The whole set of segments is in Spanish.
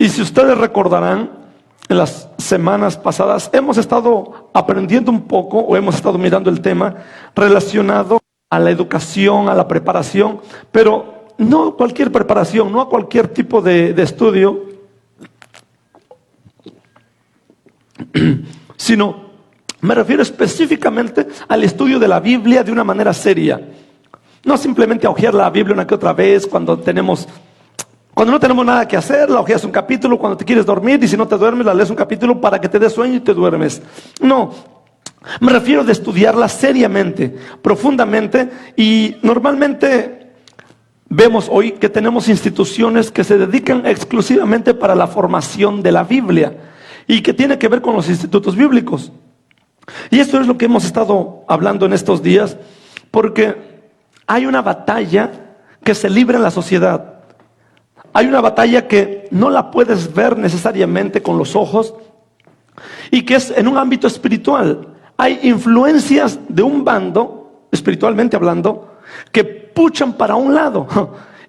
Y si ustedes recordarán, en las semanas pasadas hemos estado aprendiendo un poco, o hemos estado mirando el tema relacionado a la educación, a la preparación, pero no cualquier preparación, no a cualquier tipo de estudio, sino me refiero específicamente al estudio de la Biblia de una manera seria. No simplemente a hojear la Biblia una que otra vez cuando no tenemos nada que hacer, la hojeas un capítulo cuando te quieres dormir, y si no te duermes la lees un capítulo para que te dé sueño y te duermes. No, me refiero de estudiarla seriamente, profundamente. Y normalmente vemos hoy que tenemos instituciones que se dedican exclusivamente para la formación de la Biblia y que tiene que ver con los institutos bíblicos. Y esto es lo que hemos estado hablando en estos días, porque hay una batalla que se libra en la sociedad. Hay una batalla que no la puedes ver necesariamente con los ojos y que es en un ámbito espiritual. Hay influencias de un bando, espiritualmente hablando, que puchan para un lado,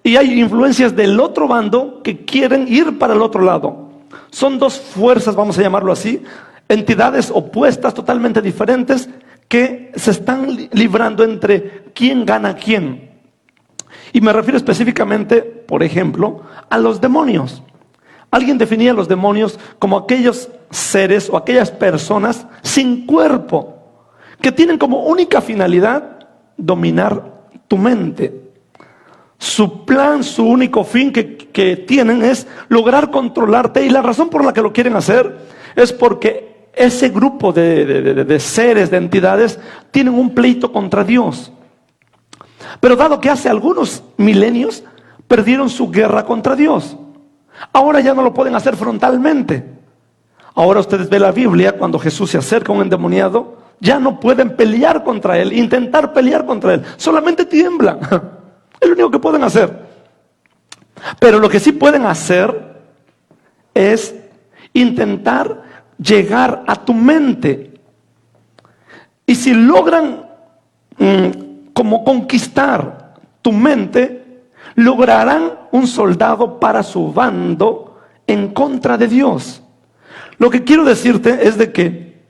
y hay influencias del otro bando que quieren ir para el otro lado. Son dos fuerzas, vamos a llamarlo así, entidades opuestas, totalmente diferentes, que se están librando entre quién gana a quién. Y me refiero específicamente, por ejemplo, a los demonios. Alguien definía a los demonios como aquellos seres o aquellas personas sin cuerpo, que tienen como única finalidad dominar tu mente. Su plan, su único fin que tienen es lograr controlarte, y la razón por la que lo quieren hacer es porque ese grupo de seres, de entidades, tienen un pleito contra Dios. Pero dado que hace algunos milenios perdieron su guerra contra Dios, ahora ya no lo pueden hacer frontalmente. Ahora ustedes ven la Biblia, cuando Jesús se acerca a un endemoniado, ya no pueden pelear contra él, intentar pelear contra él, solamente tiemblan. Es lo único que pueden hacer. Pero lo que sí pueden hacer es intentar llegar a tu mente. Y si logran como conquistar tu mente, lograrán un soldado para su bando en contra de Dios. Lo que quiero decirte es de que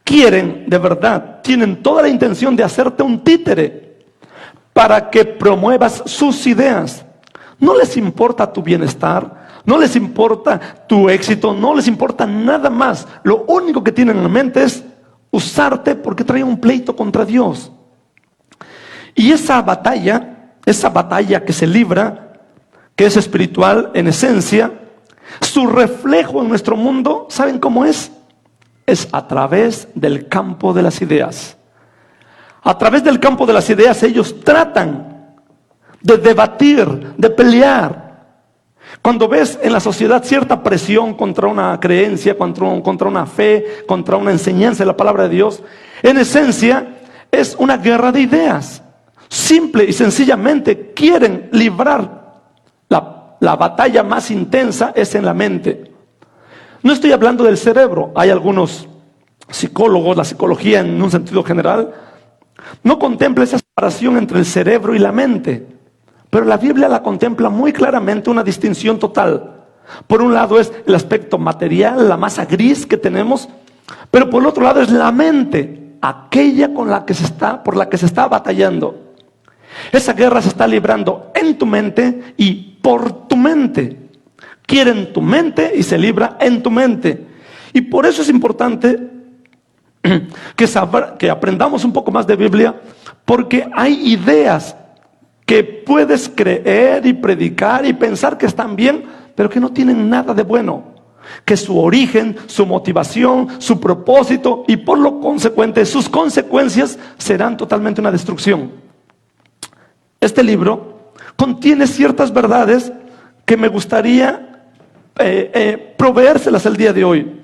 quieren, de verdad, tienen toda la intención de hacerte un títere para que promuevas sus ideas. No les importa tu bienestar, no les importa tu éxito, no les importa nada más. Lo único que tienen en mente es usarte porque traen un pleito contra Dios. Y esa batalla que se libra, que es espiritual en esencia, su reflejo en nuestro mundo, ¿saben cómo es? Es a través del campo de las ideas. A través del campo de las ideas ellos tratan de debatir, de pelear. Cuando ves en la sociedad cierta presión contra una creencia, contra una fe, contra una enseñanza de la palabra de Dios, en esencia es una guerra de ideas. Simple y sencillamente quieren librar la batalla más intensa es en la mente. No estoy hablando del cerebro. Hay algunos psicólogos, la psicología en un sentido general no contempla esa separación entre el cerebro y la mente, pero la Biblia la contempla muy claramente, una distinción total. Por un lado es el aspecto material, la masa gris que tenemos, pero por el otro lado es la mente, aquella por la que se está batallando. Esa guerra se está librando en tu mente y por tu mente. Quieren tu mente y se libra en tu mente. Y por eso es importante que aprendamos un poco más de Biblia, porque hay ideas que puedes creer y predicar y pensar que están bien, pero que no tienen nada de bueno. Que su origen, su motivación, su propósito y por lo consecuente sus consecuencias serán totalmente una destrucción. Este libro contiene ciertas verdades que me gustaría proveérselas el día de hoy.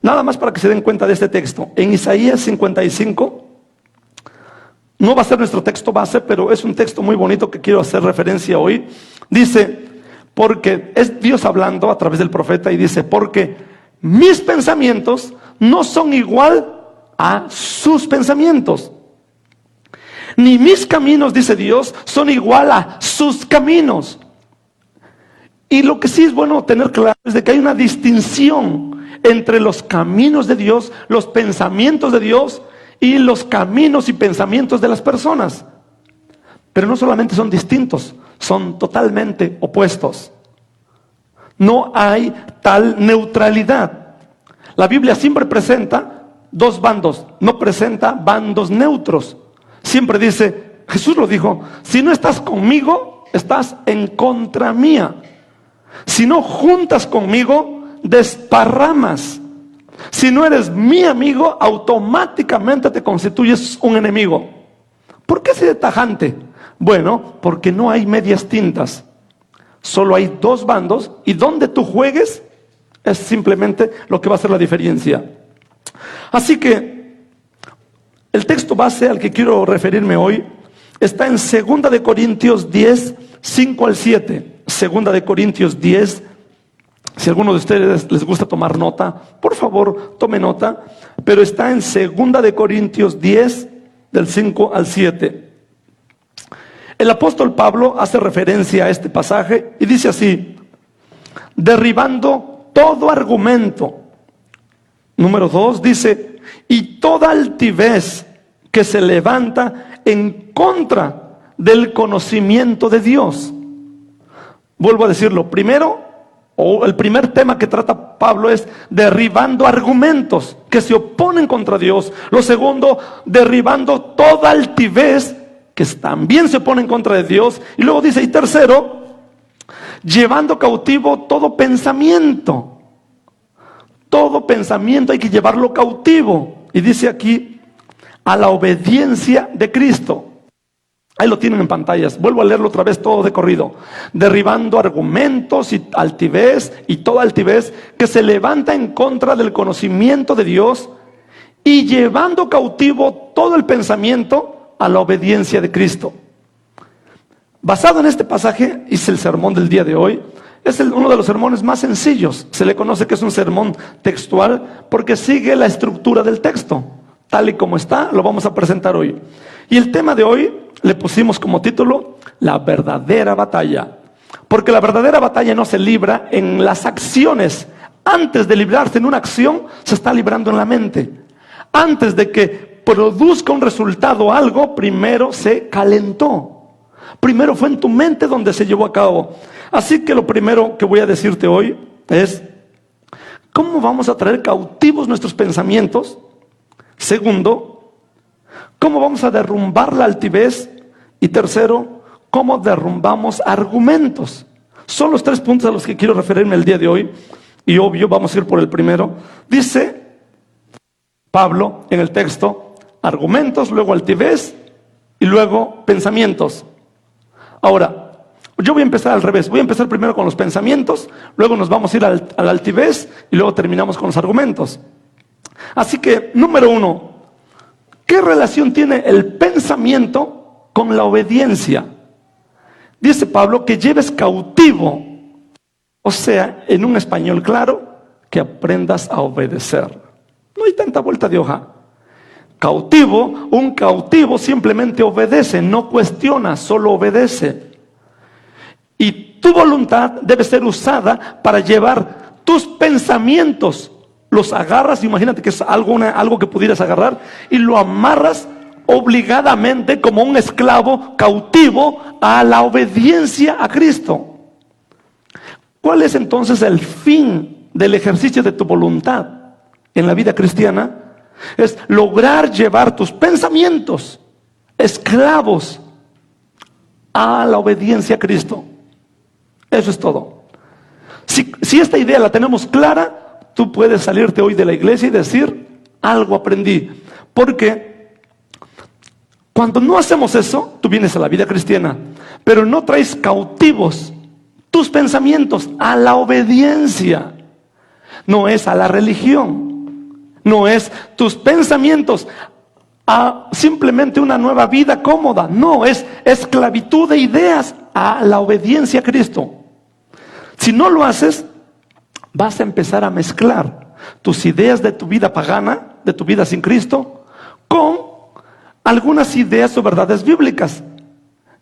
Nada más para que se den cuenta de este texto. En Isaías 55, no va a ser nuestro texto base, pero es un texto muy bonito que quiero hacer referencia hoy. Dice, porque es Dios hablando a través del profeta y dice, porque mis pensamientos no son igual a sus pensamientos, ni mis caminos, dice Dios, son igual a sus caminos. Y lo que sí es bueno tener claro es de que hay una distinción entre los caminos de Dios, los pensamientos de Dios y los caminos y pensamientos de las personas. Pero no solamente son distintos, son totalmente opuestos. No hay tal neutralidad. La Biblia siempre presenta dos bandos, no presenta bandos neutros. Siempre dice, Jesús lo dijo, si no estás conmigo, estás en contra mía. Si no juntas conmigo, desparramas. Si no eres mi amigo, automáticamente te constituyes un enemigo. ¿Por qué así de tajante? Bueno, porque no hay medias tintas. Solo hay dos bandos y donde tú juegues es simplemente lo que va a hacer la diferencia. Así que el texto base al que quiero referirme hoy está en 2 de Corintios 10, 5 al 7. 2 de Corintios 10. Si a alguno de ustedes les gusta tomar nota, por favor, tome nota. Pero está en 2 de Corintios 10, del 5 al 7. El apóstol Pablo hace referencia a este pasaje y dice así: derribando todo argumento. Número 2 dice, y toda altivez que se levanta en contra del conocimiento de Dios. Vuelvo a decirlo, primero, o el primer tema que trata Pablo es derribando argumentos que se oponen contra Dios. Lo segundo, derribando toda altivez que también se opone en contra de Dios. Y luego dice, y tercero, llevando cautivo todo pensamiento. Todo pensamiento hay que llevarlo cautivo. Y dice aquí, a la obediencia de Cristo. Ahí lo tienen en pantallas. Vuelvo a leerlo otra vez todo de corrido. Derribando argumentos y altivez, y toda altivez que se levanta en contra del conocimiento de Dios, y llevando cautivo todo el pensamiento a la obediencia de Cristo. Basado en este pasaje hice el sermón del día de hoy. Es uno de los sermones más sencillos. Se le conoce que es un sermón textual porque sigue la estructura del texto. Tal y como está, lo vamos a presentar hoy. Y el tema de hoy le pusimos como título, la verdadera batalla. Porque la verdadera batalla no se libra en las acciones. Antes de librarse en una acción, se está librando en la mente. Antes de que produzca un resultado algo, primero se calentó. Primero fue en tu mente donde se llevó a cabo. Así que lo primero que voy a decirte hoy es, ¿cómo vamos a traer cautivos nuestros pensamientos? Segundo, ¿cómo vamos a derrumbar la altivez? Y tercero, ¿cómo derrumbamos argumentos? Son los tres puntos a los que quiero referirme el día de hoy. Y obvio, vamos a ir por el primero. Dice Pablo en el texto, argumentos, luego altivez y luego pensamientos. Ahora, yo voy a empezar al revés. Voy a empezar primero con los pensamientos, luego nos vamos a ir a la altivez y luego terminamos con los argumentos. Así que, número 1, ¿qué relación tiene el pensamiento con la obediencia? Dice Pablo que lleves cautivo, o sea, en un español claro, que aprendas a obedecer. No hay tanta vuelta de hoja. Cautivo, un cautivo simplemente obedece, no cuestiona, solo obedece. Y tu voluntad debe ser usada para llevar tus pensamientos. Los agarras, imagínate que es algo que pudieras agarrar, y lo amarras obligadamente como un esclavo cautivo a la obediencia a Cristo. ¿Cuál es entonces el fin del ejercicio de tu voluntad en la vida cristiana? Es lograr llevar tus pensamientos esclavos a la obediencia a Cristo. Eso es todo. Si esta idea la tenemos clara, tú puedes salirte hoy de la iglesia y decir, algo aprendí. Porque cuando no hacemos eso, tú vienes a la vida cristiana, pero no traes cautivos tus pensamientos a la obediencia. No es a la religión. No es tus pensamientos a simplemente una nueva vida cómoda. No, es esclavitud de ideas a la obediencia a Cristo. Si no lo haces, vas a empezar a mezclar tus ideas de tu vida pagana, de tu vida sin Cristo, con algunas ideas o verdades bíblicas.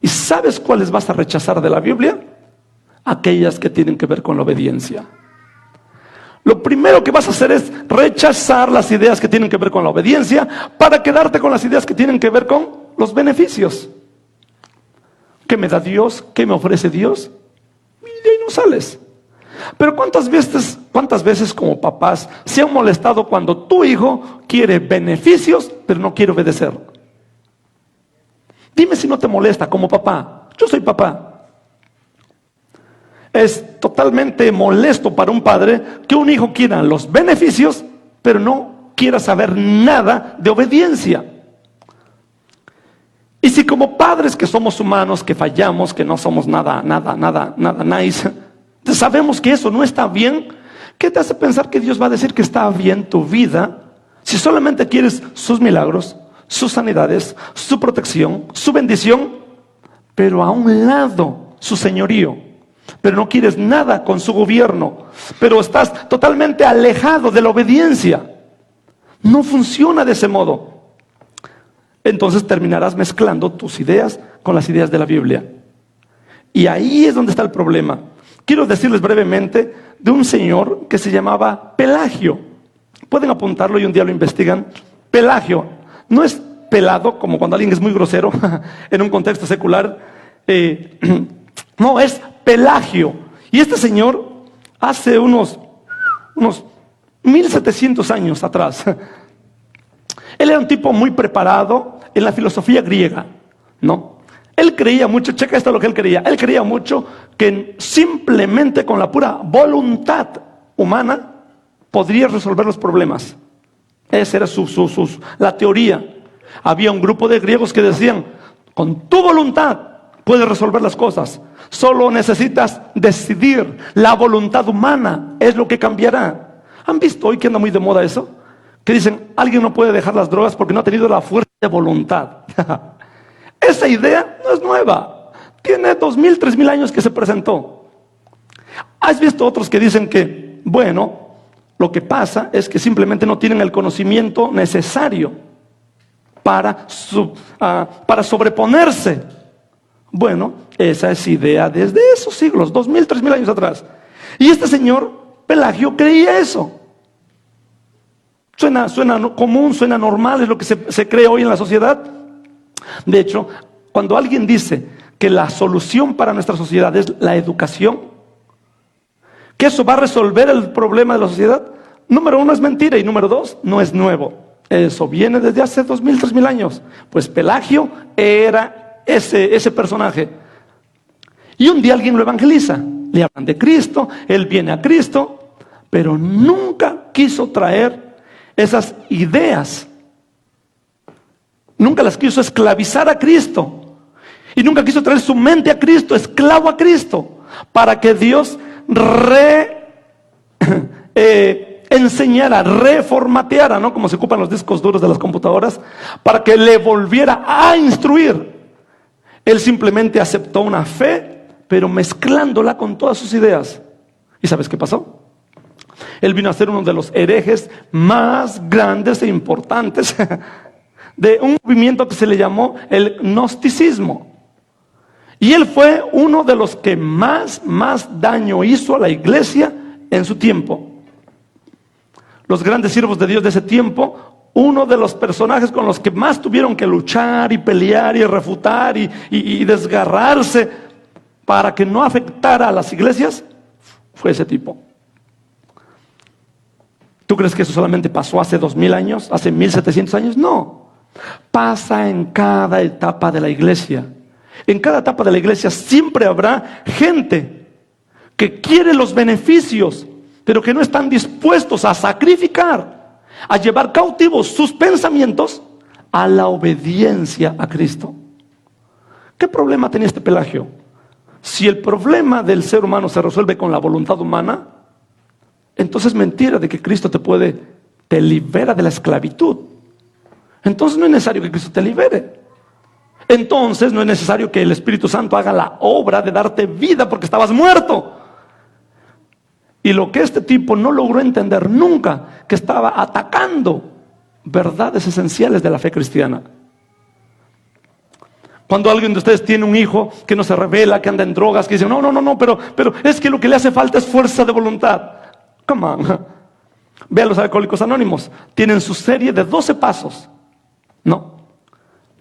¿Y sabes cuáles vas a rechazar de la Biblia? aquellas que tienen que ver con la obediencia. Lo primero que vas a hacer es rechazar las ideas que tienen que ver con la obediencia para quedarte con las ideas que tienen que ver con los beneficios. ¿Qué me da Dios? ¿Qué me ofrece Dios? Y de ahí no sales. Pero ¿cuántas veces como papás se han molestado cuando tu hijo quiere beneficios pero no quiere obedecer? Dime si no te molesta como papá. Yo soy papá. Es totalmente molesto para un padre que un hijo quiera los beneficios pero no quiera saber nada de obediencia. Y si como padres que somos humanos, que fallamos, que no somos nada nice, sabemos que eso no está bien, ¿qué te hace pensar que Dios va a decir que está bien tu vida si solamente quieres sus milagros, sus sanidades, su protección, su bendición, pero a un lado su señorío? Pero no quieres nada con su gobierno, pero estás totalmente alejado de la obediencia. No funciona de ese modo. Entonces terminarás mezclando tus ideas con las ideas de la Biblia. Y ahí es donde está el problema. Quiero decirles brevemente de un señor que se llamaba Pelagio. Pueden apuntarlo y un día lo investigan. Pelagio no es pelado como cuando alguien es muy grosero en un contexto secular. No, es Pelagio. Y este señor hace unos 1700 años atrás, él era un tipo muy preparado en la filosofía griega, ¿no? Él creía mucho, checa esto lo que él creía mucho que simplemente con la pura voluntad humana podría resolver los problemas. Esa era la teoría. Había un grupo de griegos que decían, con tu voluntad puedes resolver las cosas, solo necesitas decidir, la voluntad humana es lo que cambiará. ¿Han visto hoy que anda muy de moda eso? Que dicen, alguien no puede dejar las drogas porque no ha tenido la fuerza de voluntad. Esa idea no es nueva. Tiene 2000, 3000 años que se presentó. ¿Has visto otros que dicen que, bueno, lo que pasa es que simplemente no tienen el conocimiento necesario para sobreponerse? Bueno, esa es idea desde esos siglos, 2000, 3000 años atrás. Y este señor Pelagio creía eso. Suena común, suena normal, es lo que se cree hoy en la sociedad. De hecho, cuando alguien dice que la solución para nuestra sociedad es la educación, que eso va a resolver el problema de la sociedad, número uno es mentira y número dos no es nuevo. Eso viene desde hace 2000, 3000 años. Pues Pelagio era ese personaje. Y un día alguien lo evangeliza, le hablan de Cristo, él viene a Cristo, pero nunca quiso traer esas ideas, nunca las quiso esclavizar a Cristo y nunca quiso traer su mente a Cristo, esclavo a Cristo, para que Dios enseñara, reformateara, ¿no? Como se ocupan los discos duros de las computadoras, para que le volviera a instruir. Él simplemente aceptó una fe, pero mezclándola con todas sus ideas. ¿Y sabes qué pasó? Él vino a ser uno de los herejes más grandes e importantes de un movimiento que se le llamó el gnosticismo. Y él fue uno de los que más daño hizo a la iglesia en su tiempo. Los grandes siervos de Dios de ese tiempo, uno de los personajes con los que más tuvieron que luchar y pelear y refutar y desgarrarse para que no afectara a las iglesias, fue ese tipo. ¿Tú crees que eso solamente pasó hace 2000 años, hace 1700 años? No. Pasa en cada etapa de la iglesia. En cada etapa de la iglesia siempre habrá gente que quiere los beneficios, pero que no están dispuestos a sacrificar, a llevar cautivos sus pensamientos a la obediencia a Cristo. ¿Qué problema tenía este Pelagio? Si el problema del ser humano se resuelve con la voluntad humana, entonces mentira de que Cristo te libera de la esclavitud. Entonces no es necesario que Cristo te libere. Entonces no es necesario que el Espíritu Santo haga la obra de darte vida porque estabas muerto. Y lo que este tipo no logró entender nunca, que estaba atacando verdades esenciales de la fe cristiana. Cuando alguien de ustedes tiene un hijo que no se revela, que anda en drogas, que dice, no, pero es que lo que le hace falta es fuerza de voluntad. Come on. Vean los Alcohólicos Anónimos. Tienen su serie de 12 pasos. No.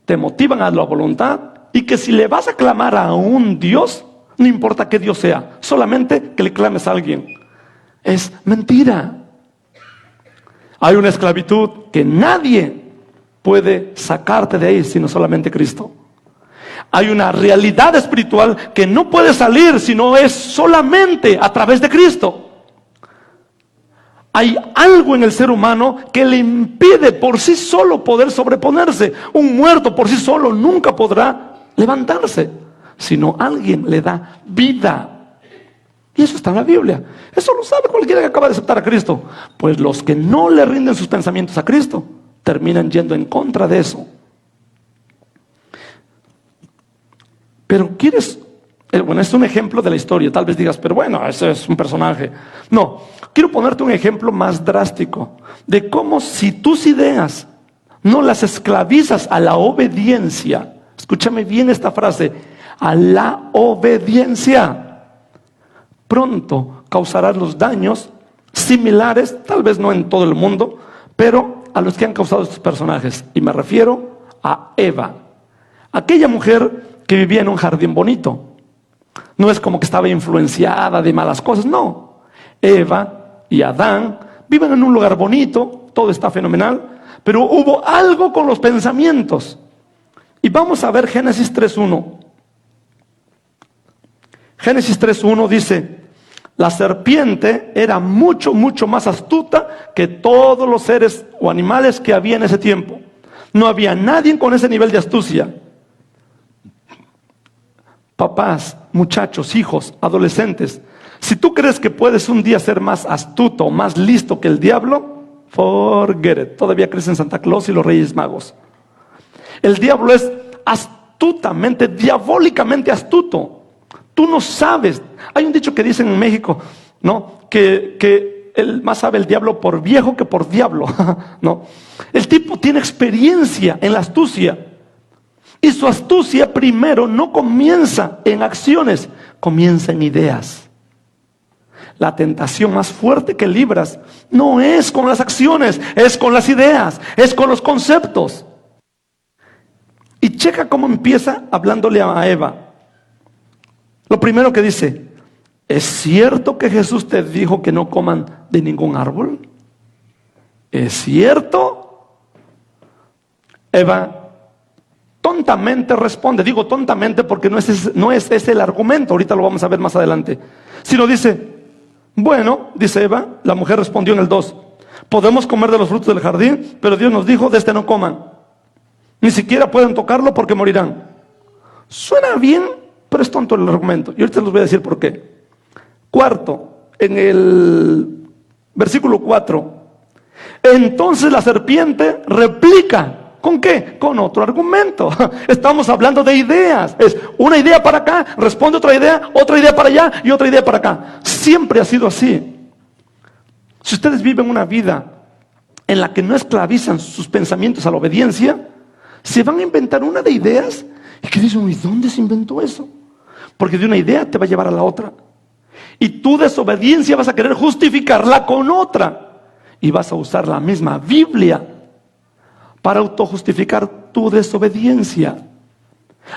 Te motivan a la voluntad y que si le vas a clamar a un Dios, no importa qué Dios sea, solamente que le clames a alguien. Es mentira. Hay una esclavitud que nadie puede sacarte de ahí sino solamente Cristo. Hay una realidad espiritual que no puede salir si no es solamente a través de Cristo. Hay algo en el ser humano que le impide por sí solo poder sobreponerse. Un muerto por sí solo nunca podrá levantarse, sino alguien le da vida. Y eso está en la Biblia. Eso lo sabe cualquiera que acaba de aceptar a Cristo. Pues los que no le rinden sus pensamientos a Cristo terminan yendo en contra de eso. Pero quieres, bueno, es un ejemplo de la historia. Tal vez digas, pero bueno, ese es un personaje. No, quiero ponerte un ejemplo más drástico de cómo si tus ideas no las esclavizas a la obediencia. Escúchame bien esta frase: a la obediencia. Pronto causarás los daños similares, tal vez no en todo el mundo, pero a los que han causado estos personajes. Y me refiero a Eva, aquella mujer que vivía en un jardín bonito. No es como que estaba influenciada de malas cosas, no. Eva y Adán viven en un lugar bonito, todo está fenomenal, pero hubo algo con los pensamientos. Y vamos a ver Génesis 3.1. Génesis 3.1 dice: la serpiente era mucho más astuta que todos los seres o animales que había en ese tiempo. No había nadie con ese nivel de astucia. Papás, muchachos, hijos, adolescentes, si tú crees que puedes un día ser más astuto o más listo que el diablo, forget it. Todavía crees en Santa Claus y los Reyes Magos. El diablo es astutamente, diabólicamente astuto. Tú no sabes. Hay un dicho que dicen en México, ¿no? Que más sabe el diablo por viejo que por diablo, ¿no? El tipo tiene experiencia en la astucia. Y su astucia primero no comienza en acciones, comienza en ideas. La tentación más fuerte que libras no es con las acciones, es con las ideas, es con los conceptos. Y checa cómo empieza hablándole a Eva. Lo primero que dice: ¿es cierto que Jesús te dijo que no coman de ningún árbol? ¿Es cierto? Eva tontamente responde. Digo tontamente porque no es ese el argumento. Ahorita lo vamos a ver más adelante. Sino dice, bueno, dice Eva, la mujer respondió en el 2: podemos comer de los frutos del jardín, pero Dios nos dijo, de este no coman. Ni siquiera pueden tocarlo porque morirán. Suena bien, pero es tonto el argumento. Y ahorita les voy a decir por qué. Cuarto, en el versículo 4. Entonces la serpiente replica. ¿Con qué? Con otro argumento. Estamos hablando de ideas. Es una idea para acá, responde otra idea para allá y otra idea para acá. Siempre ha sido así. Si ustedes viven una vida en la que no esclavizan sus pensamientos a la obediencia, se van a inventar una de ideas y que dicen, ¿y dónde se inventó eso? Porque de una idea te va a llevar a la otra. Y tu desobediencia vas a querer justificarla con otra. Y vas a usar la misma Biblia para autojustificar tu desobediencia.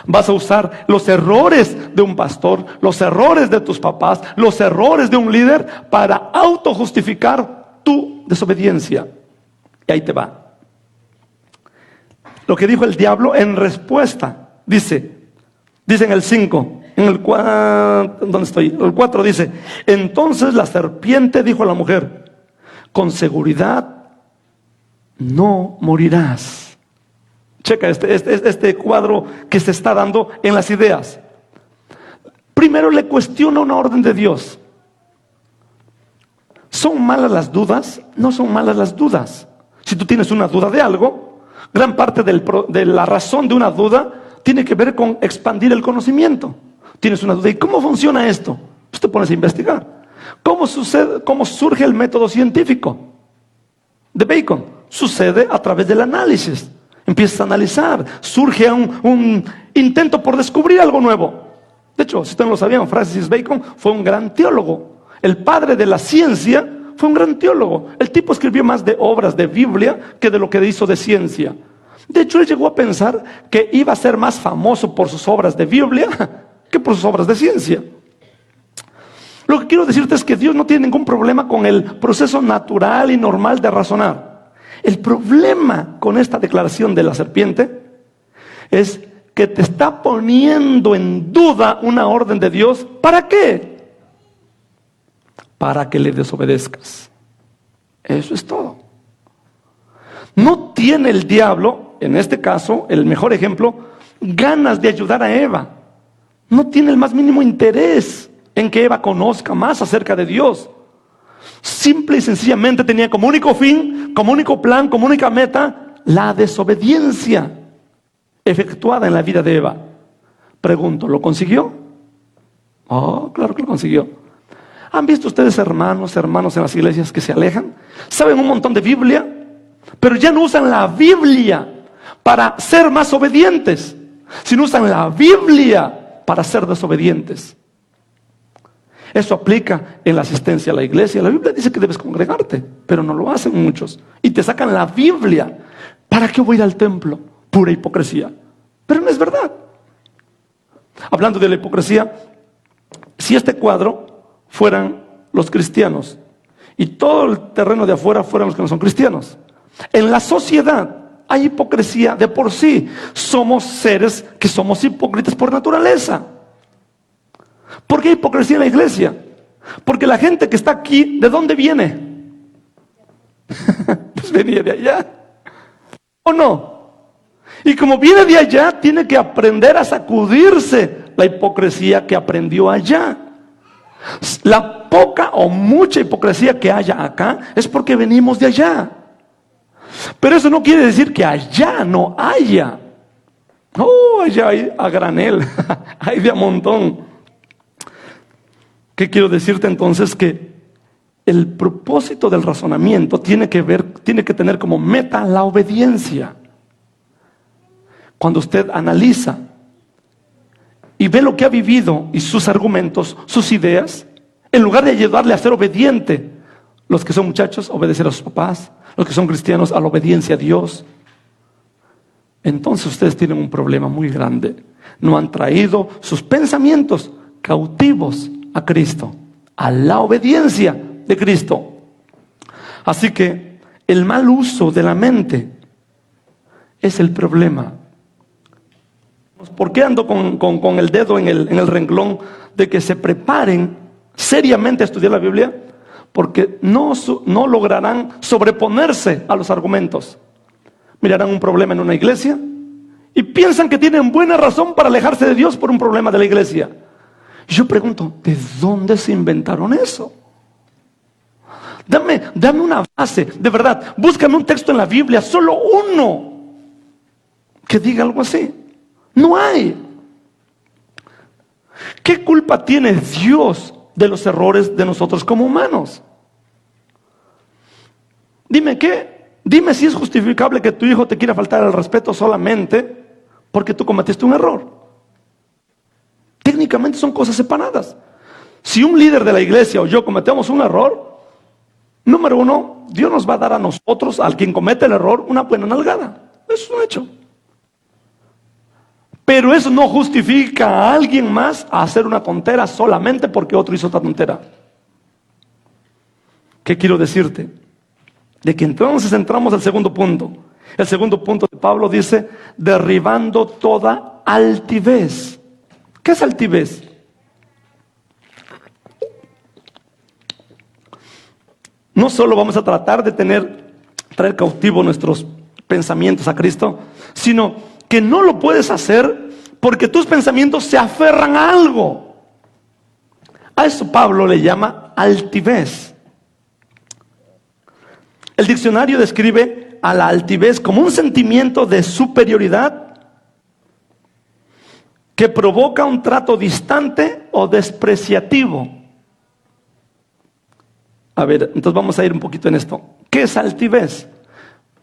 Vas a usar los errores de un pastor, los errores de tus papás, los errores de un líder para autojustificar tu desobediencia. Y ahí te va. Lo que dijo el diablo en respuesta, dice en el 5, en el 4, ¿dónde estoy? El 4 dice: entonces la serpiente dijo a la mujer, con seguridad no morirás. Checa este cuadro que se está dando en las ideas. Primero le cuestiona una orden de Dios. ¿Son malas las dudas? No son malas las dudas. Si tú tienes una duda de algo, gran parte de la razón de una duda tiene que ver con expandir el conocimiento. Tienes una duda, ¿y cómo funciona esto? Pues te pones a investigar. ¿Cómo surge el método científico de Bacon? Sucede a través del análisis. Empiezas a analizar, surge un intento por descubrir algo nuevo. De hecho, si ustedes no lo sabían, Francis Bacon fue un gran teólogo. El padre de la ciencia fue un gran teólogo. El tipo escribió más de obras de Biblia que de lo que hizo de ciencia. De hecho, él llegó a pensar que iba a ser más famoso por sus obras de Biblia que por sus obras de ciencia. Lo que quiero decirte es que Dios no tiene ningún problema con el proceso natural y normal de razonar. El problema con esta declaración de la serpiente es que te está poniendo en duda una orden de Dios. ¿Para qué? Para que le desobedezcas. Eso es todo. No tiene el diablo, en este caso, el mejor ejemplo, ganas de ayudar a Eva. No tiene el más mínimo interés en que Eva conozca más acerca de Dios. Simple y sencillamente tenía como único fin, como único plan, como única meta, la desobediencia efectuada en la vida de Eva. Pregunto, ¿lo consiguió? Oh, claro que lo consiguió. ¿Han visto ustedes hermanos en las iglesias que se alejan? Saben un montón de Biblia, pero ya no usan la Biblia para ser más obedientes, sino usan la Biblia para ser desobedientes. Eso aplica en la asistencia a la iglesia. La Biblia dice que debes congregarte, pero no lo hacen muchos. Y te sacan la Biblia. ¿Para qué voy a ir al templo? Pura hipocresía. Pero no es verdad. Hablando de la hipocresía, si este cuadro fueran los cristianos y todo el terreno de afuera fueran los que no son cristianos, en la sociedad hay hipocresía de por sí. Somos seres que somos hipócritas por naturaleza. ¿Por qué hay hipocresía en la iglesia? Porque la gente que está aquí, ¿de dónde viene? Pues venía de allá. ¿O no? Y como viene de allá, tiene que aprender a sacudirse la hipocresía que aprendió allá. La poca o mucha hipocresía que haya acá es porque venimos de allá. Pero eso no quiere decir que allá no haya. Oh, allá hay a granel, hay de a montón. ¿Qué quiero decirte entonces? Que el propósito del razonamiento tiene que tener como meta la obediencia. Cuando usted analiza y ve lo que ha vivido y sus argumentos, sus ideas, en lugar de ayudarle a ser obediente, los que son muchachos, obedecer a sus papás, los que son cristianos, a la obediencia a Dios, entonces ustedes tienen un problema muy grande. No han traído sus pensamientos cautivos a Cristo, a la obediencia de Cristo. Así que el mal uso de la mente es el problema. ¿Por qué ando con el dedo en el renglón de que se preparen seriamente a estudiar la Biblia? Porque no lograrán sobreponerse a los argumentos. Mirarán un problema en una iglesia y piensan que tienen buena razón para alejarse de Dios por un problema de la iglesia. Y yo pregunto, ¿de dónde se inventaron eso? Dame una base, de verdad, búscame un texto en la Biblia, solo uno, que diga algo así. No hay. ¿Qué culpa tiene Dios de los errores de nosotros como humanos? Dime si es justificable que tu hijo te quiera faltar al respeto solamente porque tú cometiste un error. Técnicamente son cosas separadas. Si un líder de la iglesia o yo cometemos un error, número uno, Dios nos va a dar a nosotros, al quien comete el error, una buena nalgada. Eso es un hecho. Pero eso no justifica a alguien más a hacer una tontera solamente porque otro hizo otra tontera. ¿Qué quiero decirte? De que entonces entramos al segundo punto. El segundo punto de Pablo dice, derribando toda altivez. ¿Qué es altivez? No solo vamos a tratar de traer cautivo nuestros pensamientos a Cristo, sino que no lo puedes hacer porque tus pensamientos se aferran a algo. A eso Pablo le llama altivez. El diccionario describe a la altivez como un sentimiento de superioridad que provoca un trato distante o despreciativo. A ver, entonces vamos a ir un poquito en esto. ¿Qué es altivez?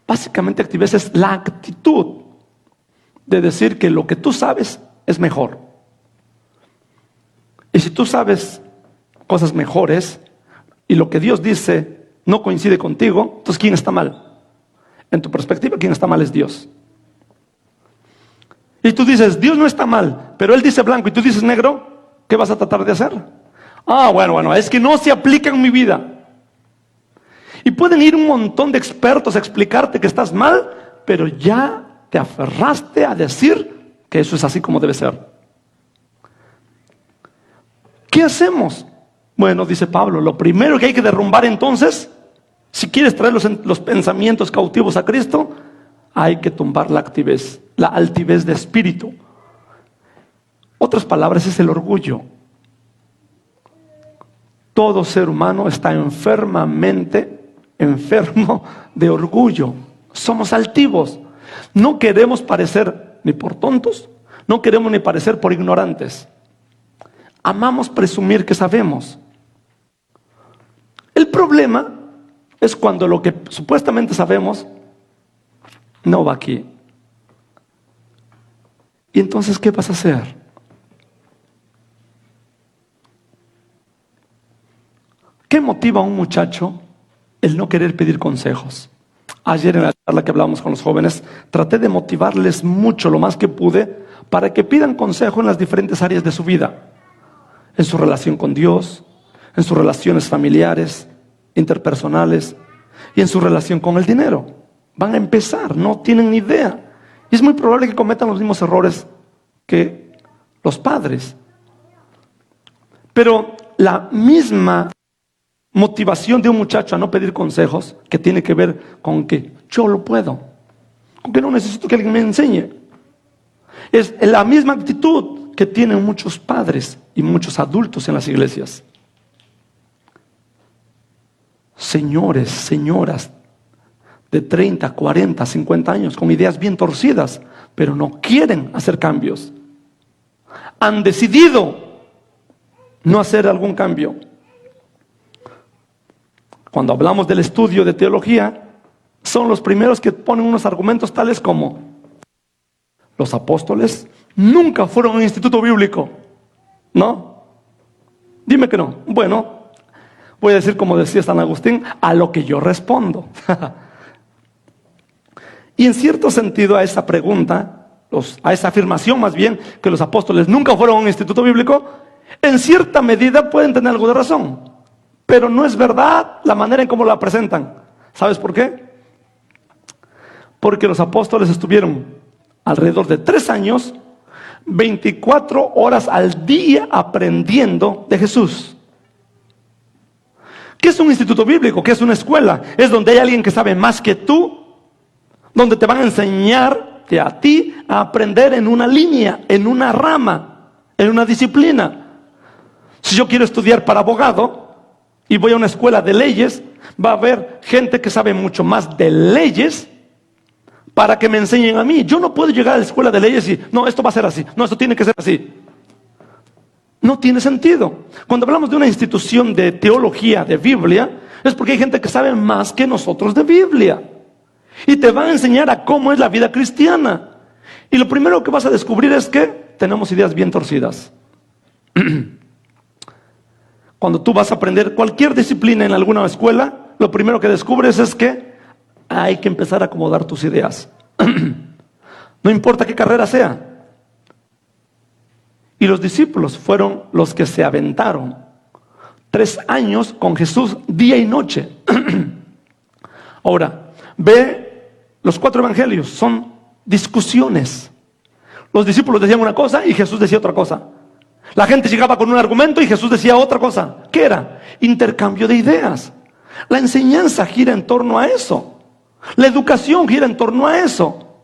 Básicamente altivez es la actitud de decir que lo que tú sabes es mejor. Y si tú sabes cosas mejores y lo que Dios dice no coincide contigo, entonces ¿quién está mal? En tu perspectiva, quien está mal es Dios. Y tú dices, Dios no está mal, pero Él dice blanco y tú dices negro, ¿qué vas a tratar de hacer? Bueno, es que no se aplica en mi vida. Y pueden ir un montón de expertos a explicarte que estás mal, pero ya te aferraste a decir que eso es así como debe ser. ¿Qué hacemos? Bueno, dice Pablo, lo primero que hay que derrumbar entonces, si quieres traer los pensamientos cautivos a Cristo, hay que tumbar la altivez de espíritu. Otras palabras, es el orgullo. Todo ser humano está enfermo de orgullo. Somos altivos. No queremos parecer ni por tontos, no queremos ni parecer por ignorantes. Amamos presumir que sabemos. El problema es cuando lo que supuestamente sabemos no va aquí. ¿Y entonces qué vas a hacer? ¿Qué motiva a un muchacho el no querer pedir consejos? Ayer en la charla que hablábamos con los jóvenes, traté de motivarles mucho, lo más que pude, para que pidan consejo en las diferentes áreas de su vida. En su relación con Dios, en sus relaciones familiares, interpersonales y en su relación con el dinero. Van a empezar, no tienen ni idea. Y es muy probable que cometan los mismos errores que los padres. Pero la misma motivación de un muchacho a no pedir consejos, que tiene que ver con que yo lo puedo, con que no necesito que alguien me enseñe, es la misma actitud que tienen muchos padres y muchos adultos en las iglesias. Señores, señoras de 30, 40, 50 años con ideas bien torcidas, pero no quieren hacer cambios. Han decidido no hacer algún cambio. Cuando hablamos del estudio de teología, son los primeros que ponen unos argumentos tales como: los apóstoles nunca fueron a un instituto bíblico. ¿No? Dime que no. Bueno, voy a decir como decía San Agustín, a lo que yo respondo. Y en cierto sentido a esa pregunta, a esa afirmación más bien, que los apóstoles nunca fueron a un instituto bíblico, en cierta medida pueden tener algo de razón. Pero no es verdad la manera en cómo la presentan. ¿Sabes por qué? Porque los apóstoles estuvieron alrededor de 3 años, 24 horas al día aprendiendo de Jesús. ¿Qué es un instituto bíblico? ¿Qué es una escuela? Es donde hay alguien que sabe más que tú, donde te van a enseñarte a ti a aprender en una línea, en una rama, en una disciplina. Si yo quiero estudiar para abogado y voy a una escuela de leyes, va a haber gente que sabe mucho más de leyes para que me enseñen a mí. Yo no puedo llegar a la escuela de leyes y no, esto va a ser así, no, esto tiene que ser así. No tiene sentido. Cuando hablamos de una institución de teología, de Biblia, es porque hay gente que sabe más que nosotros de Biblia y te van a enseñar a cómo es la vida cristiana. Y lo primero que vas a descubrir es que tenemos ideas bien torcidas. Cuando tú vas a aprender cualquier disciplina en alguna escuela, lo primero que descubres es que hay que empezar a acomodar tus ideas. No importa qué carrera sea. Y los discípulos fueron los que se aventaron 3 años con Jesús día y noche. Ahora, ve los 4 evangelios, son discusiones. Los discípulos decían una cosa y Jesús decía otra cosa. La gente llegaba con un argumento y Jesús decía otra cosa. ¿Qué era? Intercambio de ideas. La enseñanza gira en torno a eso. La educación gira en torno a eso.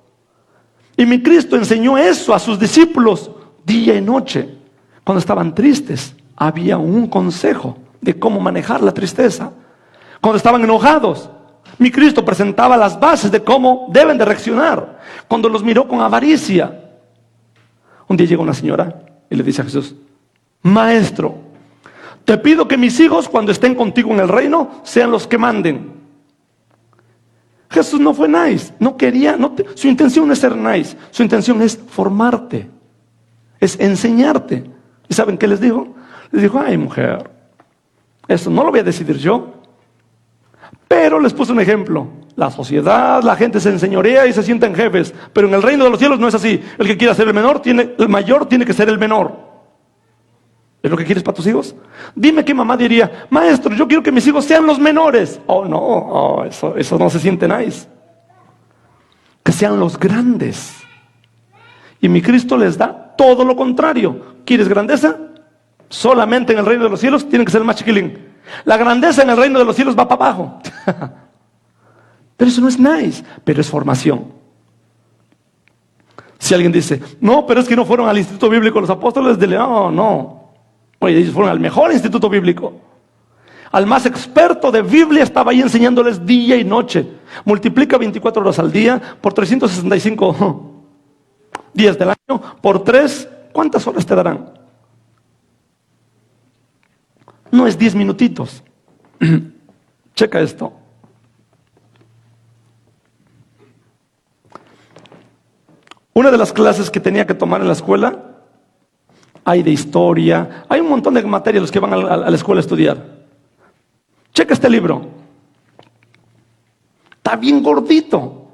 Y mi Cristo enseñó eso a sus discípulos día y noche. Cuando estaban tristes, había un consejo de cómo manejar la tristeza. Cuando estaban enojados, mi Cristo presentaba las bases de cómo deben de reaccionar. Cuando los miró con avaricia, un día llegó una señora y le dice a Jesús: Maestro, te pido que mis hijos cuando estén contigo en el reino sean los que manden. Jesús no fue nice, no quería, su intención no es ser nice, su intención es formarte, es enseñarte. ¿Y saben qué les dijo? Les dijo, ay mujer, eso no lo voy a decidir yo. Pero les puse un ejemplo. La sociedad, la gente se enseñorea y se sienten jefes, pero en el reino de los cielos no es así. El que quiera ser el mayor tiene que ser el menor. ¿Es lo que quieres para tus hijos? Dime qué mamá diría, maestro, yo quiero que mis hijos sean los menores. Oh no, eso no se siente nice. Que sean los grandes. Y mi Cristo les da todo lo contrario. ¿Quieres grandeza? Solamente en el reino de los cielos tiene que ser el más chiquilín. La grandeza en el reino de los cielos va para abajo. Pero eso no es nice, pero es formación. Si alguien dice, no, pero es que no fueron al instituto bíblico los apóstoles de León, no. Oye, ellos fueron al mejor instituto bíblico. Al más experto de Biblia estaba ahí enseñándoles día y noche. Multiplica 24 horas al día por 365 días del año, por 3, ¿cuántas horas te darán? No es 10 minutitos. Checa esto. Una de las clases que tenía que tomar en la escuela, hay de historia, hay un montón de materias los que van a la escuela a estudiar. Checa este libro. Está bien gordito.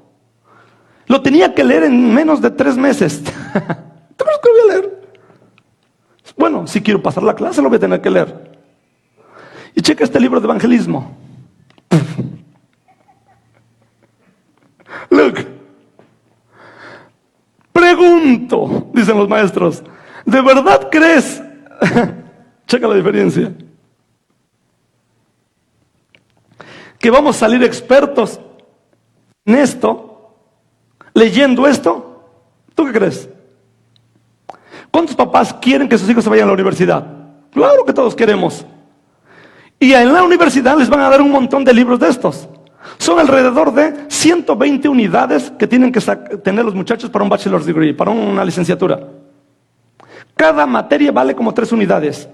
Lo tenía que leer en menos de 3 meses. ¿Tú crees que lo voy a leer? Bueno, si quiero pasar la clase lo voy a tener que leer. Y checa este libro de evangelismo. Look. Pregunto, dicen los maestros, ¿de verdad crees? Checa la diferencia. Que vamos a salir expertos en esto, leyendo esto. ¿Tú qué crees? ¿Cuántos papás quieren que sus hijos se vayan a la universidad? Claro que todos queremos. Y en la universidad les van a dar un montón de libros de estos. Son alrededor de 120 unidades que tienen que tener los muchachos para un bachelor's degree, para una licenciatura. Cada materia vale como 3 unidades.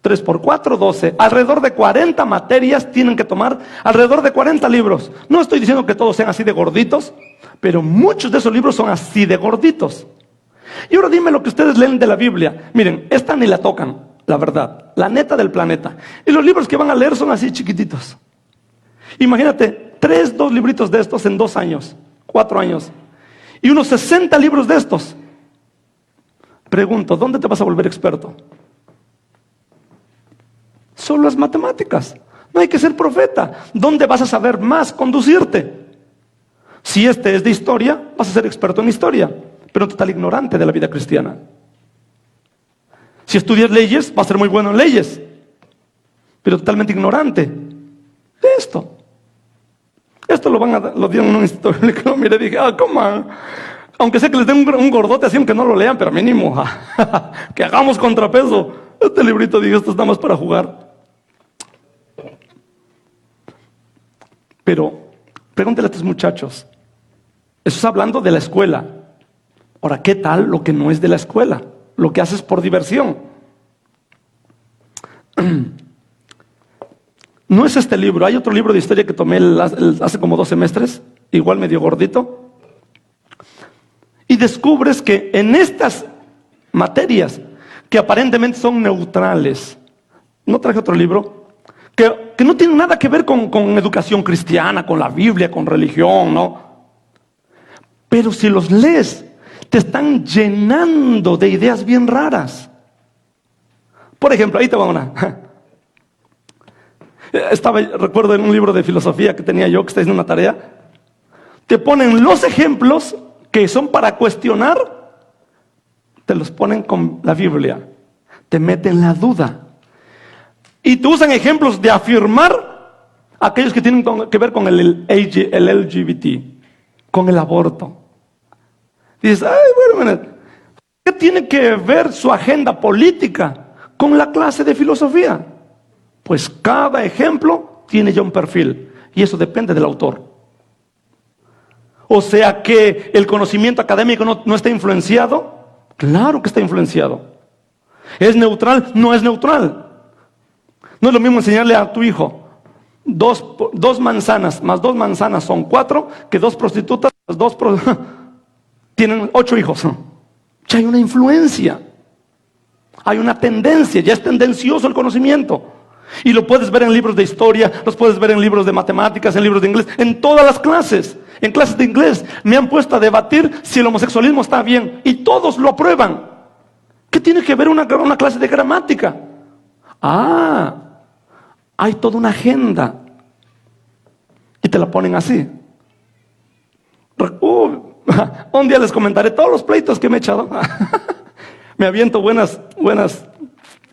3 por 4, 12. Alrededor de 40 materias tienen que tomar, alrededor de 40 libros. No estoy diciendo que todos sean así de gorditos, pero muchos de esos libros son así de gorditos. Y ahora dime lo que ustedes leen de la Biblia. Miren, esta ni la tocan, la verdad, la neta del planeta. Y los libros que van a leer son así chiquititos. Imagínate, 2 libritos de estos en 2 años, 4 años. Y unos 60 libros de estos. Pregunto, ¿dónde te vas a volver experto? Solo las matemáticas. No hay que ser profeta. ¿Dónde vas a saber más conducirte? Si este es de historia, vas a ser experto en historia, pero total ignorante de la vida cristiana. Si estudias leyes, vas a ser muy bueno en leyes, pero totalmente ignorante de esto. Esto lo dieron en un instituto bíblico. Mire, dije, come on. Aunque sé que les den un gordote así, aunque no lo lean, pero mínimo, que hagamos contrapeso. Este librito, dije, esto es nada más para jugar. Pero, pregúntale a estos muchachos. Eso es hablando de la escuela. Ahora, ¿qué tal lo que no es de la escuela? Lo que haces por diversión. No es este libro. Hay otro libro de historia que tomé hace como 2 semestres, igual medio gordito. Y descubres que en estas materias, que aparentemente son neutrales, no traje otro libro, que no tienen nada que ver con educación cristiana, con la Biblia, con religión, ¿no? Pero si los lees, te están llenando de ideas bien raras. Por ejemplo, ahí te va una. Recuerdo en un libro de filosofía que tenía yo, que está haciendo una tarea, te ponen los ejemplos que son para cuestionar, te los ponen con la Biblia, te meten la duda y te usan ejemplos de afirmar aquellos que tienen que ver con el LGBT, con el aborto. Dices, ay, bueno, ¿qué tiene que ver su agenda política con la clase de filosofía? Pues cada ejemplo tiene ya un perfil y eso depende del autor. O sea que el conocimiento académico no está influenciado. Claro que está influenciado. ¿Es neutral? No es neutral. No es lo mismo enseñarle a tu hijo dos manzanas más 2 manzanas son 4, que 2 prostitutas más tienen 8 hijos. Ya hay una influencia, hay una tendencia, ya es tendencioso el conocimiento. Y lo puedes ver en libros de historia, los puedes ver en libros de matemáticas, en libros de inglés, en todas las clases. En clases de inglés me han puesto a debatir si el homosexualismo está bien y todos lo aprueban. ¿Qué tiene que ver una clase de gramática? Hay toda una agenda y te la ponen así. Un día les comentaré todos los pleitos que me he echado. Me aviento buenas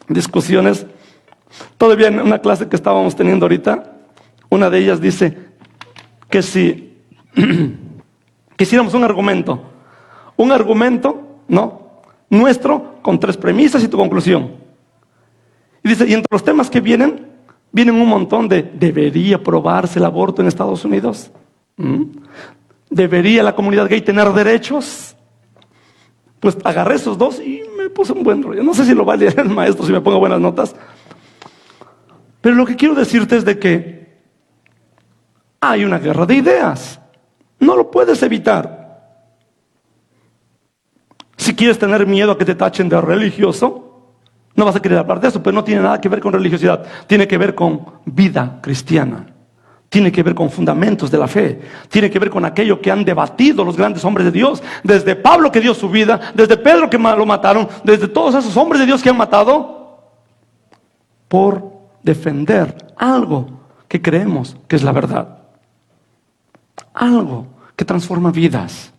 discusiones. Todavía en una clase que estábamos teniendo ahorita, una de ellas dice que si quisiéramos un argumento, ¿no?, nuestro, con 3 premisas y tu conclusión. Y dice, y entre los temas que vienen un montón de: ¿debería aprobarse el aborto en Estados Unidos? ¿Debería la comunidad gay tener derechos? Pues agarré esos 2 y me puse un buen rollo. No sé si lo va a leer el maestro, si me pongo buenas notas. Pero lo que quiero decirte es de que hay una guerra de ideas. No lo puedes evitar. Si quieres tener miedo a que te tachen de religioso, no vas a querer hablar de eso, pero no tiene nada que ver con religiosidad. Tiene que ver con vida cristiana. Tiene que ver con fundamentos de la fe. Tiene que ver con aquello que han debatido los grandes hombres de Dios. Desde Pablo, que dio su vida, desde Pedro, que lo mataron, desde todos esos hombres de Dios que han matado por defender algo que creemos que es la verdad. Algo que transforma vidas.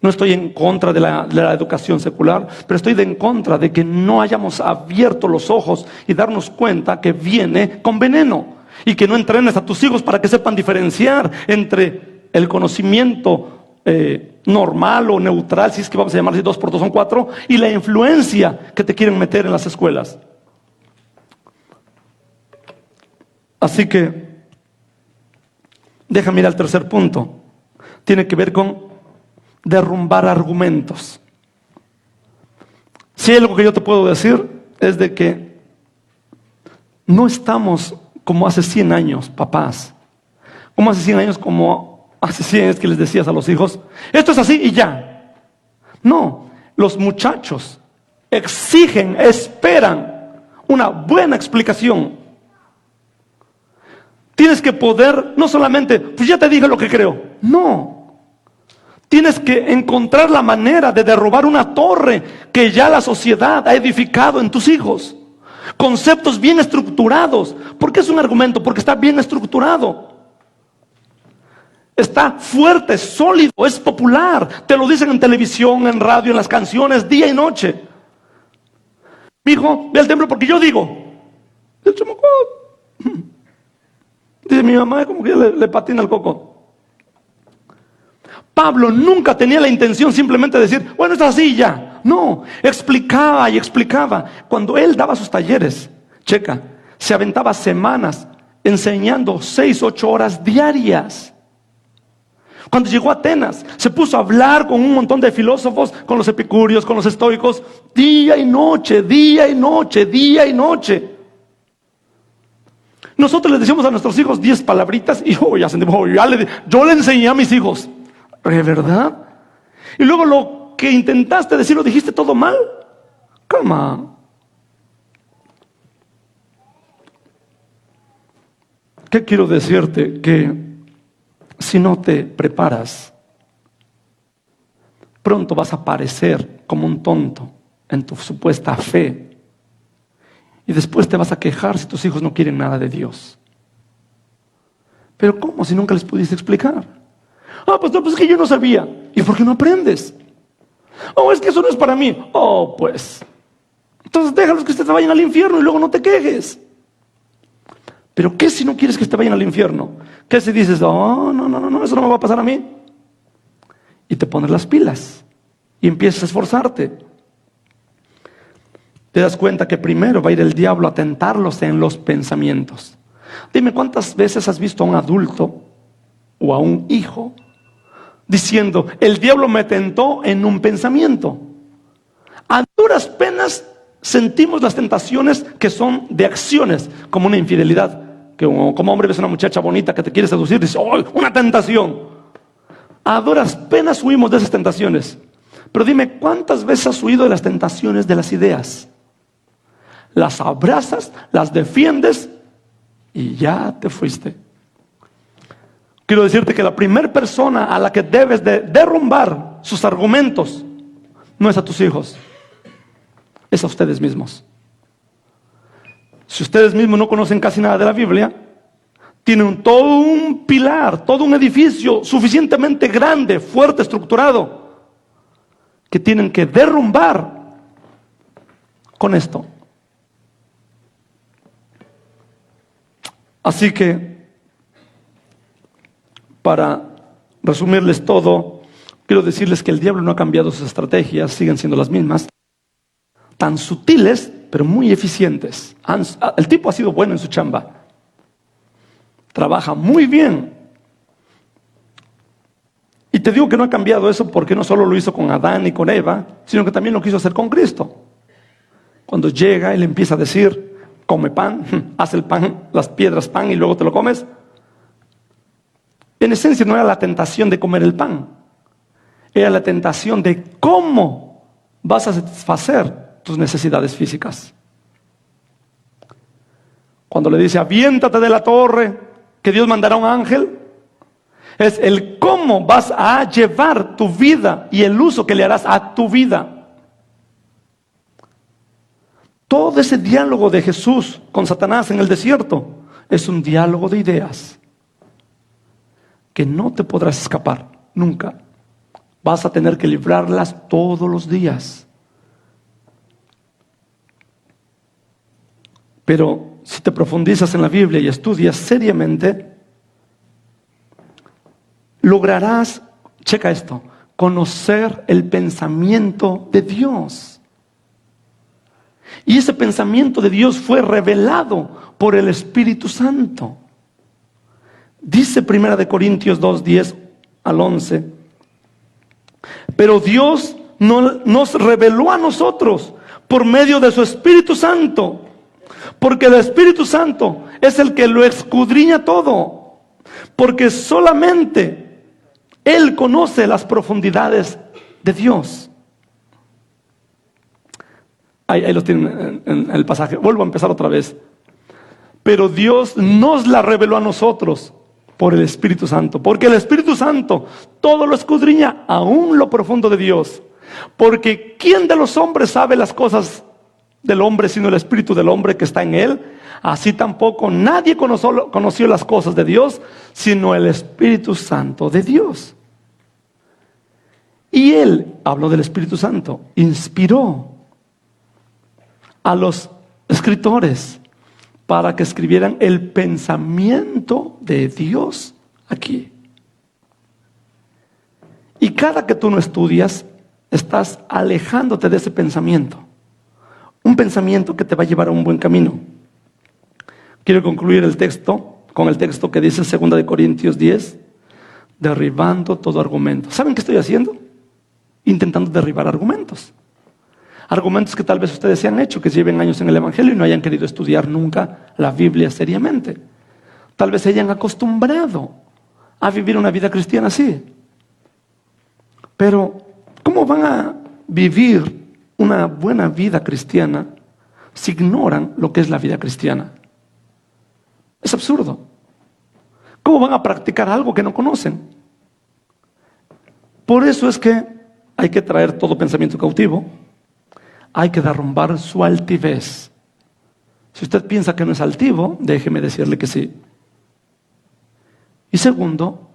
No estoy en contra de la educación secular, pero estoy en contra de que no hayamos abierto los ojos y darnos cuenta que viene con veneno. Y que no entrenes a tus hijos para que sepan diferenciar entre el conocimiento normal o neutral, si es que vamos a llamar así, 2 por 2 son 4, y la influencia que te quieren meter en las escuelas. Así que déjame ir al tercer punto. Tiene que ver con derrumbar argumentos. Si hay algo que yo te puedo decir, es de que no estamos como hace 100 años, papás. Como hace 100 años, como hace 100 años que les decías a los hijos: esto es así y ya. No, los muchachos exigen, esperan una buena explicación. Tienes que poder, no solamente, pues ya te dije lo que creo. No. Tienes que encontrar la manera de derrubar una torre que ya la sociedad ha edificado en tus hijos. Conceptos bien estructurados. ¿Por qué es un argumento? Porque está bien estructurado. Está fuerte, sólido, es popular. Te lo dicen en televisión, en radio, en las canciones, día y noche. Mi hijo, ve al templo porque yo digo. El chamaco, dice mi mamá, como que le patina el coco. Pablo nunca tenía la intención simplemente de decir, bueno, esto es así y ya. No, explicaba y explicaba. Cuando él daba sus talleres, checa, se aventaba semanas enseñando 6, 8 horas diarias. Cuando llegó a Atenas, se puso a hablar con un montón de filósofos, con los epicúreos, con los estoicos, día y noche, día y noche, día y noche. Nosotros les decimos a nuestros hijos 10 palabritas y ya sentimos, yo le enseñé a mis hijos. ¿De verdad? Y luego lo que intentaste decir lo dijiste todo mal. Calma. ¿Qué quiero decirte? Que si no te preparas, pronto vas a parecer como un tonto en tu supuesta fe. Y después te vas a quejar si tus hijos no quieren nada de Dios. Pero ¿cómo? Si nunca les pudiste explicar. Pues es que yo no sabía. ¿Y por qué no aprendes? Es que eso no es para mí. Pues entonces déjalos que se te vayan al infierno y luego no te quejes. Pero ¿qué si no quieres que te vayan al infierno? ¿Qué si dices, no, eso no me va a pasar a mí? Y te pones las pilas y empiezas a esforzarte. Te das cuenta que primero va a ir el diablo a tentarlos en los pensamientos. Dime, ¿cuántas veces has visto a un adulto o a un hijo diciendo, el diablo me tentó en un pensamiento? A duras penas sentimos las tentaciones que son de acciones, como una infidelidad, que como hombre ves una muchacha bonita que te quiere seducir, dices, ¡oh, una tentación! A duras penas huimos de esas tentaciones. Pero dime, ¿cuántas veces has huido de las tentaciones de las ideas? Las abrazas, las defiendes y ya te fuiste. Quiero decirte que la primera persona a la que debes de derrumbar sus argumentos no es a tus hijos, es a ustedes mismos. Si ustedes mismos no conocen casi nada de la Biblia, tienen todo un pilar, todo un edificio suficientemente grande, fuerte, estructurado, que tienen que derrumbar con esto. Así que, para resumirles todo, quiero decirles que el diablo no ha cambiado sus estrategias, siguen siendo las mismas, tan sutiles, pero muy eficientes. El tipo ha sido bueno en su chamba. Trabaja muy bien. Y te digo que no ha cambiado eso porque no solo lo hizo con Adán y con Eva, sino que también lo quiso hacer con Cristo. Cuando llega y le empieza a decir, come pan, haz el pan, las piedras pan y luego te lo comes. En esencia no era la tentación de comer el pan, era la tentación de cómo vas a satisfacer tus necesidades físicas. Cuando le dice, aviéntate de la torre, que Dios mandará un ángel, es el cómo vas a llevar tu vida y el uso que le harás a tu vida. Todo ese diálogo de Jesús con Satanás en el desierto es un diálogo de ideas que no te podrás escapar nunca. Vas a tener que librarlas todos los días. Pero si te profundizas en la Biblia y estudias seriamente, lograrás, checa esto, conocer el pensamiento de Dios. Y ese pensamiento de Dios fue revelado por el Espíritu Santo. Dice 1 Corintios 2, 10 al 11. Pero Dios nos reveló a nosotros por medio de su Espíritu Santo. Porque el Espíritu Santo es el que lo escudriña todo. Porque solamente Él conoce las profundidades de Dios. Ahí lo tienen en el pasaje. Vuelvo a empezar otra vez. Pero Dios nos la reveló a nosotros por el Espíritu Santo. Porque el Espíritu Santo todo lo escudriña, aún lo profundo de Dios. Porque ¿quién de los hombres sabe las cosas del hombre sino el Espíritu del hombre que está en él? Así tampoco nadie conoció las cosas de Dios sino el Espíritu Santo de Dios. Y Él, habló del Espíritu Santo, inspiró a los escritores para que escribieran el pensamiento de Dios aquí. Y cada que tú no estudias, estás alejándote de ese pensamiento. Un pensamiento que te va a llevar a un buen camino. Quiero concluir el texto con el texto que dice 2 Corintios 10, derribando todo argumento. ¿Saben qué estoy haciendo? Intentando derribar argumentos. Argumentos que tal vez ustedes se han hecho, que lleven años en el Evangelio y no hayan querido estudiar nunca la Biblia seriamente. Tal vez se hayan acostumbrado a vivir una vida cristiana así. Pero, ¿cómo van a vivir una buena vida cristiana si ignoran lo que es la vida cristiana? Es absurdo. ¿Cómo van a practicar algo que no conocen? Por eso es que hay que traer todo pensamiento cautivo. Hay que derrumbar su altivez. Si usted piensa que no es altivo, déjeme decirle que sí. Y segundo,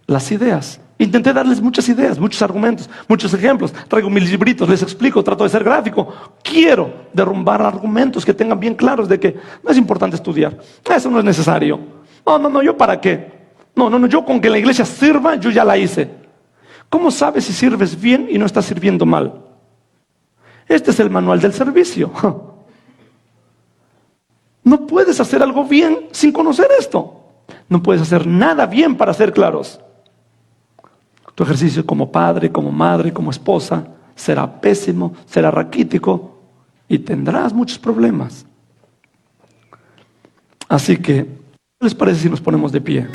las ideas. Intenté darles muchas ideas, muchos argumentos, muchos ejemplos. Traigo mis libritos, les explico, trato de ser gráfico. Quiero derrumbar argumentos que tengan bien claros de que no es importante estudiar. Eso no es necesario. No, ¿yo para qué? No, yo con que la iglesia sirva, yo ya la hice. ¿Cómo sabes si sirves bien y no estás sirviendo mal? Este es el manual del servicio. No puedes hacer algo bien sin conocer esto. No puedes hacer nada bien para ser claros. Tu ejercicio como padre, como madre, como esposa será pésimo, será raquítico y tendrás muchos problemas. Así que ¿Qué les parece si nos ponemos de pie?